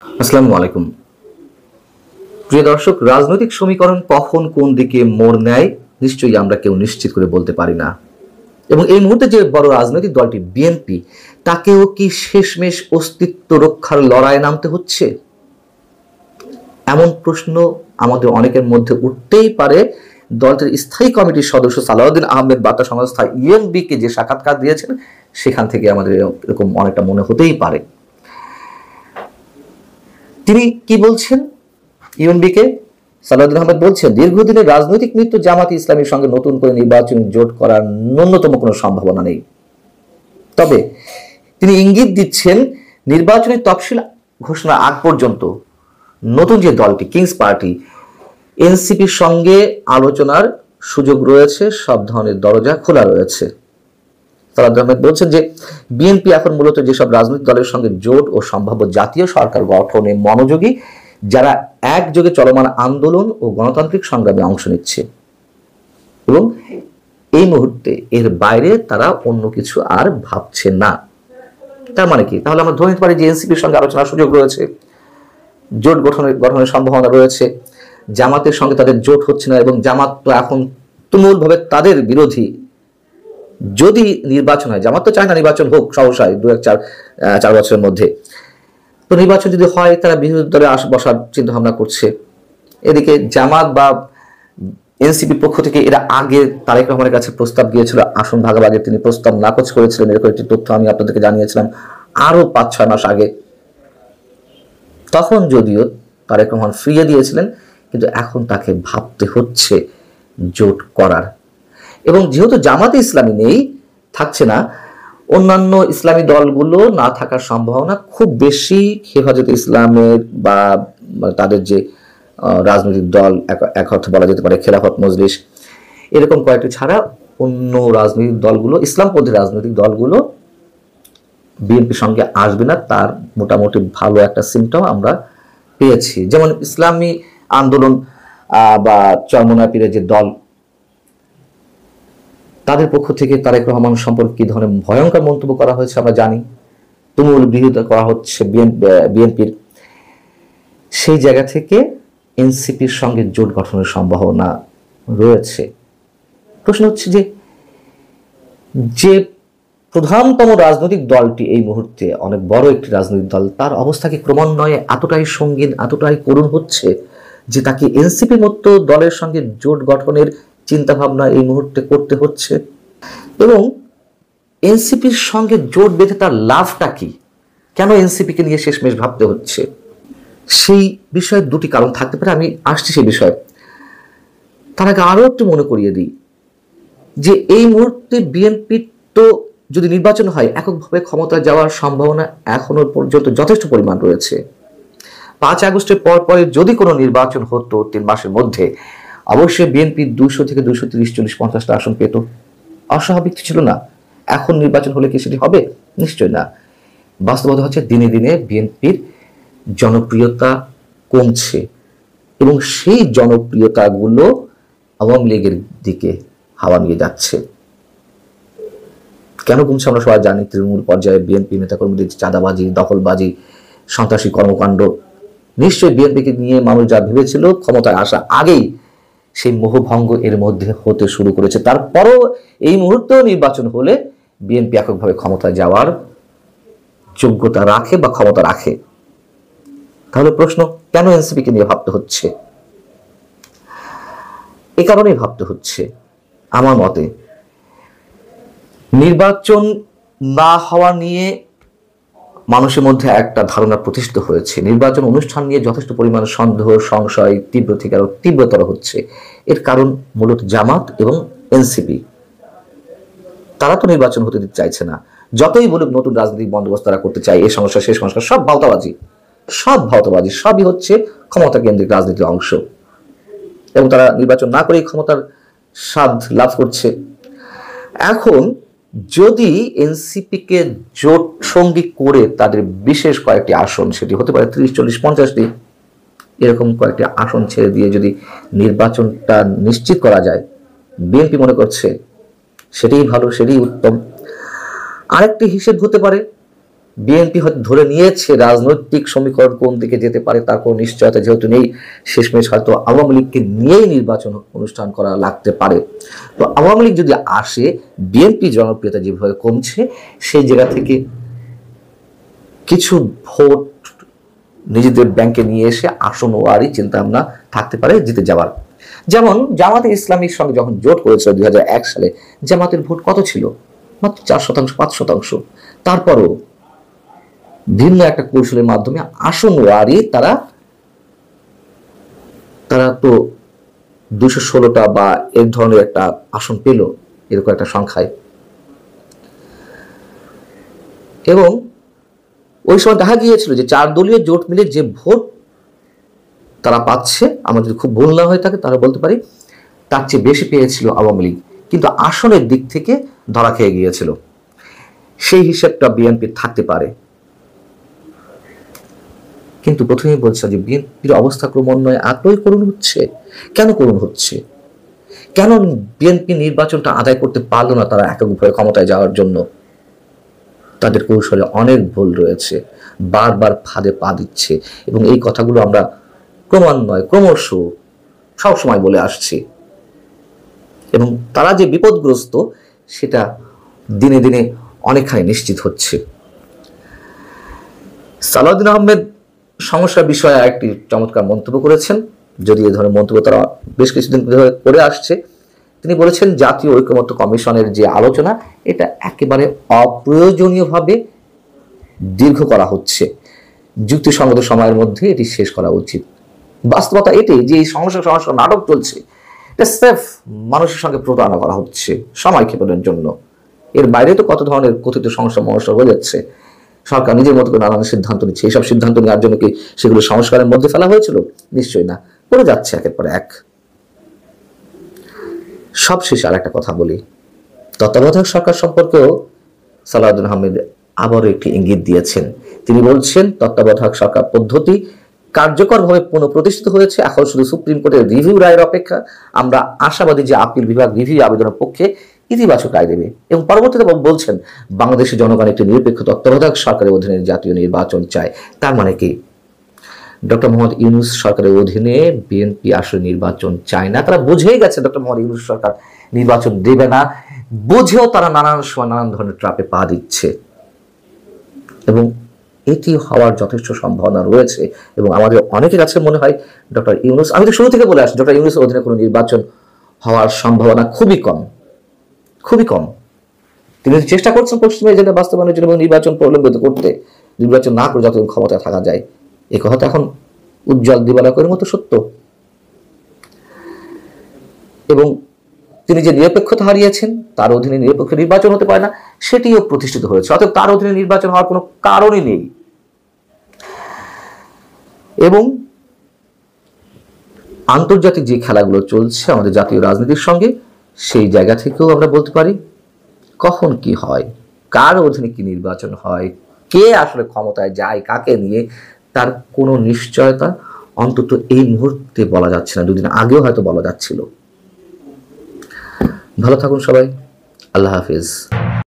আসসালামু আলাইকুম। প্রিয় দর্শক, রাজনৈতিক সমীকরণ কখন কোন দিকে মোড় নেয় নিশ্চয়ই আমরা কেউ নিশ্চিত করে বলতে পারি না। এবং এই মুহূর্তে যে বড় রাজনৈতিক দলটি বিএনপি, তাকেও কি শেষমেশ অস্তিত্ব রক্ষার লড়াইয়ে নামতে হচ্ছে? এমন প্রশ্ন আমাদের অনেকের মধ্যে উঠতেই পারে। দলটির স্থায়ী কমিটির সদস্য সালাউদ্দিন আহমেদ বার্তা সংস্থা ইএনবিকে যে সাক্ষাৎকার দিয়েছেন, সেখান থেকে আমাদের এরকম অনেকটা মনে হতেই পারে। তিনি কি বলছেন? ইউএনবিকে সালাউদ্দিন আহমেদ বলছেন, দীর্ঘদিনের রাজনৈতিক মৃত্যু জামাতে ইসলামীর সঙ্গে নতুন করে নির্বাচনী জোট করার ন্যূনতম কোনো সম্ভাবনা নেই। তবে তিনি ইঙ্গিত দিচ্ছেন, নির্বাচনী তফসিল ঘোষণার আগ পর্যন্ত নতুন যে দলটি কিংস পার্টি এনসিপির সঙ্গে আলোচনার সুযোগ রয়েছে, সব ধরনের দরজা খোলা রয়েছে। সালাউদ্দিন আহমেদ বলছেন যে বিএনপি এখন মূলত যেসব রাজনৈতিক দলের সঙ্গে জোট ও সম্ভাব্য জাতীয় সরকার গঠনে মনোযোগী, যারা একযোগে চলমান আন্দোলন ও গণতান্ত্রিক সংগ্রামে অংশ নিচ্ছে, এবং এই মুহূর্তে এর বাইরে তারা অন্য কিছু আর ভাবছে না। তার মানে কি? তাহলে আমরা ধরে নিতে পারি যে এনসিপির সঙ্গে আলোচনার সুযোগ রয়েছে, জোট গঠনের সম্ভাবনা রয়েছে। জামাতের সঙ্গে তাদের জোট হচ্ছে না এবং জামাত তো এখন তুমুলভাবে তাদের বিরোধী। যদি নির্বাচন হয়, জামাত তো চায় না নির্বাচন হোক সহসায় 4 বছরের মধ্যে, তো নির্বাচন যদি হয় তারা বিরোধী দলে বসার চিন্তা ভাবনা করছে। এদিকে জামাত বা এনসিপির পক্ষ থেকে এরা আগে তারেক রহমানের কাছে প্রস্তাব গিয়েছিল আসন ভাগাভাগি, তিনি প্রস্তাব নাকচ করেছিলেন। এরকম একটি তথ্য আমি আপনাদেরকে জানিয়েছিলাম আরো 5-6 মাস আগে। তখন যদিও তারেক রহমান ফিরিয়ে দিয়েছিলেন, কিন্তু এখন তাকে ভাবতে হচ্ছে জোট করার। এবং যেহেতু জামাতে ইসলামী নেই, থাকছে না, অন্যান্য ইসলামী দলগুলো না থাকার সম্ভাবনা খুব বেশি। হেফাজতে ইসলামের বা তাদের যে রাজনৈতিক দল, এক অর্থে বলা যেতে পারে খেলাফত মজলিস, এরকম কয়েকটি ছাড়া অন্য রাজনৈতিক দলগুলো, ইসলামপন্থী রাজনৈতিক দলগুলো বিএনপির সঙ্গে আসবে না, তার মোটামুটি ভালো একটা সিমটম আমরা পেয়েছি। যেমন ইসলামী আন্দোলন বা চরমোনাই পীরের যে দল, তাদের পক্ষ থেকে তারেক রহমান সম্পর্কে কি ধরনের ভয়ঙ্কর মন্তব্য করা হয়েছে আমরা জানি। তুমুল বিরোধিতা করা হচ্ছে বিএনপির। সেই জায়গা থেকে এনসিপির সঙ্গে জোট গঠনের সম্ভাবনা রয়েছে। প্রশ্ন হচ্ছে যে প্রধানতম রাজনৈতিক দলটি এই মুহূর্তে অনেক বড় একটি রাজনৈতিক দল, তার অবস্থা কি ক্রমান্বয়ে এতটাই সঙ্গীন, এতটাই করুণ হচ্ছে যে তাকে এনসিপির মতো দলের সঙ্গে জোট গঠনের চিন্তা ভাবনা এই মুহূর্তে করতে হচ্ছে? এবং এনসিপির সঙ্গে জোট বেঁধে তার লাভটা কি? কেন এনসিপিকে নিয়ে শেষমেশ ভাবতে হচ্ছে? সেই বিষয়ে দুটি কারণ থাকতে পারে, আমি আসছি সেই বিষয়ে। তার আগে আরো একটু মনে করিয়ে দিই যে এই মুহূর্তে বিএনপির তো যদি নির্বাচন হয় এককভাবে ক্ষমতা যাওয়ার সম্ভাবনা এখনো পর্যন্ত যথেষ্ট পরিমাণ রয়েছে। 5 আগস্টের পরে যদি কোনো নির্বাচন হতো 3 মাসের মধ্যে, অবশ্যই বিএনপি 200 থেকে 230, 40, 50টা আসন পেত। অস্বাভাবিক ছিল না। এখন নির্বাচন হলে কি সেটি হবে? নিশ্চয় না। বাস্তবতা হচ্ছে দিনে দিনে বিএনপির জনপ্রিয়তা কমছে এবং সেই জনপ্রিয়তাগুলো আওয়ামী লীগের দিকে হাওয়া নিয়ে যাচ্ছে। কেন কমছে আমরা সবাই জানি। তৃণমূল পর্যায়ে বিএনপি নেতাকর্মীদের চাঁদাবাজি, দখলবাজি, সন্ত্রাসী কর্মকাণ্ড, নিশ্চয়ই বিএনপিকে নিয়ে মানুষ যা ভেবেছিল ক্ষমতায় আসা আগেই সেই মোহভঙ্গ এর মধ্যে হতে শুরু করেছে। তারপরও এই মুহূর্তেও নির্বাচন হলে বিএনপি এককভাবে ক্ষমতায় যাওয়ার যোগ্যতা রাখে বা ক্ষমতা রাখে। তাহলে প্রশ্ন, কেন এনসিপিকে নিয়ে ভাবতে হচ্ছে? এ কারণেই ভাবতে হচ্ছে আমার মতে, নির্বাচন না হওয়া নিয়ে মানুষের মধ্যে একটা ধারণা প্রতিষ্ঠিত হয়েছে। নির্বাচন অনুষ্ঠান নিয়ে যথেষ্ট পরিমাণ সন্দেহ, সংশয় তীব্র থেকে আরো তীব্রতর হচ্ছে। এর কারণ মূলত জামাত এবং এনসিপি। তারা তো নির্বাচন হতে দিতে চাইছে না। যতই বলুক নতুন রাজনৈতিক বন্দোবস্ত তারা করতে চায়, এই সমস্যা সেই সমস্যা, সব ভাওতাবাজি, সবই হচ্ছে ক্ষমতা কেন্দ্রিক রাজনীতির অংশ। এবং তারা নির্বাচন না করেই ক্ষমতার স্বাদ লাভ করছে। এখন যদি এনসিপিকে জোট সঙ্গী করে তাদের বিশেষ কয়েকটি আসন, সেটি হতে পারে 30, 40, 50টি, এরকম কয়েকটি আসন ছেড়ে দিয়ে যদি নির্বাচনটা নিশ্চিত করা যায়, বিএনপি মনে করছে সেটাই ভালো, সেটাই উত্তম। আরেকটি হিসেব হতে পারে, বিএনপি হয়তো ধরে নিয়েছে রাজনৈতিক সমীকরণ কোন দিকে যেতে পারে তার কোনো নিশ্চয়তা যেহেতু নেই, শেষমেশ হয়তো আওয়ামী লীগকে নিয়েই নির্বাচন অনুষ্ঠান করা লাগতে পারে। তো আওয়ামী লীগ যদি আসে, বিএনপি জনপ্রিয়তা যেভাবে কমছে, সেই জায়গা থেকে কিছু ভোট নিজেদের ব্যাংকে নিয়ে এসে আসন ওয়ারি চিন্তা ভাবনা থাকতে পারে জিতে যাওয়ার। যেমন জামাতে ইসলামীর সঙ্গে যখন জোট করেছিল 2001 সালে, জামাতের ভোট কত ছিল? মাত্র 4%, 5%। তারপরও ভিন্ন একটা কৌশলের মাধ্যমে আসন ওয়ারি তারা তো 216টা বা এই ধরনের একটা আসন পেল, এরকম একটা সংখ্যায়। এবং ওই সময় দেখা গিয়েছিল যে 4 দলীয় জোট মিলে যে ভোট তারা পাচ্ছে, আমাদের খুব ভুল না হয়ে থাকে তারা বলতে পারি, তার চেয়ে বেশি পেয়েছিল আওয়ামী লীগ, কিন্তু আসনের দিক থেকে ধরা খেয়ে গিয়েছিল। সেই হিসেবটা বিএনপি থাকতে পারে। কিন্তু প্রথমেই বলছে যে বিএনপির অবস্থা ক্রমান্বয়ে এতই করুণ হচ্ছে। কেন করুণ হচ্ছে? কেন বিএনপি নির্বাচনটা আদায় করতে পারলো না তারা এককভাবে ক্ষমতায় যাওয়ার জন্য? তাদের কৌশলে অনেক ভুল রয়েছে, বারবার ফাঁদে পা দিচ্ছে, এবং এই কথাগুলো আমরা ক্রমান্বয়ে ক্রমশ সবসময় বলে আসছি। এবং তারা যে বিপদগ্রস্ত সেটা দিনে দিনে অনেকখানি নিশ্চিত হচ্ছে। সালাউদ্দিন আহমেদ সমস্যার বিষয়ে একটি চমৎকার মন্তব্য করেছেন, যদি এ ধরনের মন্তব্য তারা বেশ কিছুদিন ধরে করে আসছে। তিনি বলেছেন, জাতীয় ঐকমত্য কমিশনের যে আলোচনা, এটা একেবারে অপ্রয়োজনীয়ভাবে দীর্ঘ করা হচ্ছে। যুক্তিসঙ্গত সময়ের মধ্যে এটি শেষ করা উচিত। বাস্তবতা এটাই যে এই সমস্যা নাটক চলছে, এটা সেফ মানুষের সঙ্গে প্রতারণা করা হচ্ছে সময় ক্ষেপণের জন্য। এর বাইরে তো কত ধরনের কথিত সমস্যা হয়ে যাচ্ছে। সরকার নিজের মতো করে নানান সিদ্ধান্ত নিচ্ছে। এইসব সিদ্ধান্ত নেওয়ার জন্য কি সেগুলো সংস্কারের মধ্যে ফেলা হয়েছিল? নিশ্চয়ই না, করে যাচ্ছে একের পর এক। সবশেষে আর একটা কথা বলি, তত্ত্বাবধায়ক সরকার সম্পর্কেও সালাউদ্দিন আহমেদ আবারও একটি ইঙ্গিত দিয়েছেন। তিনি বলছেন, তত্ত্বাবধায়ক সরকার পদ্ধতি কার্যকরভাবে পুনঃপ্রতিষ্ঠিত হয়েছে, এখন শুধু সুপ্রিম কোর্টের রিভিউ রায়ের অপেক্ষা। আমরা আশাবাদী যে আপিল বিভাগ রিভিউ আবেদনের পক্ষে ইতিবাচক রায় দেবে। এবং পরবর্তীতে বলছেন, বাংলাদেশের জনগণ একটি নিরপেক্ষ তত্ত্বাবধায়ক সরকারের অধীনে জাতীয় নির্বাচন চায়। তার মানে কি ডক্টর মোহাম্মদ ইউনূস সরকারের অধীনে বিএনপি আসলে নির্বাচন চায় না? তারা বুঝেই গেছে ডক্টর মোহাম্মদ ইউনূস সরকার নির্বাচন দেবে না, বুঝেও তারা নানান সময় নানান ধরনের ট্রাপে পা দিচ্ছে, এবং এটি হওয়ার যথেষ্ট সম্ভাবনা রয়েছে। এবং আমাদের অনেকের কাছে মনে হয় ডক্টর ইউনূস, আমি তো শুরু থেকে বলে আসছি, ডক্টর ইউনূসের অধীনে কোনো নির্বাচন হওয়ার সম্ভাবনা খুবই কম, খুবই কম। তিনি চেষ্টা করছেন পশ্চিমা এজেন্ডা বাস্তবায়নের জন্য এবং নির্বাচন প্রলম্বিত করতে, নির্বাচন না করে যতদিন ক্ষমতায় থাকা যায়। এই কথা এখন উজ্জ্বল দিবালোকের মতো সত্য। এবং তিনি যে নিরপেক্ষতা হারিয়েছেন, তার অধীনে নিরপেক্ষ নির্বাচন হতে পারে না, সেটিও প্রতিষ্ঠিত হয়েছে। অতএব তার অধীনে নির্বাচন হওয়ার কোনো কারণই নেই। এবং আন্তর্জাতিক যে খেলাগুলো চলছে আমাদের জাতীয় রাজনীতির সঙ্গে, সেই জায়গা থেকেও আমরা বলতে পারি কখন কি হয়, কার অধীনে কি নির্বাচন হয়, কে আসলে ক্ষমতায় যায় কাকে নিয়ে, তার কোনো নিশ্চয়তা অন্তত এই মুহূর্তে বলা যাচ্ছে না। দুদিন আগেও হয়তো বলা যাচ্ছিল। ভালো থাকুন সবাই, আল্লাহ হাফিজ।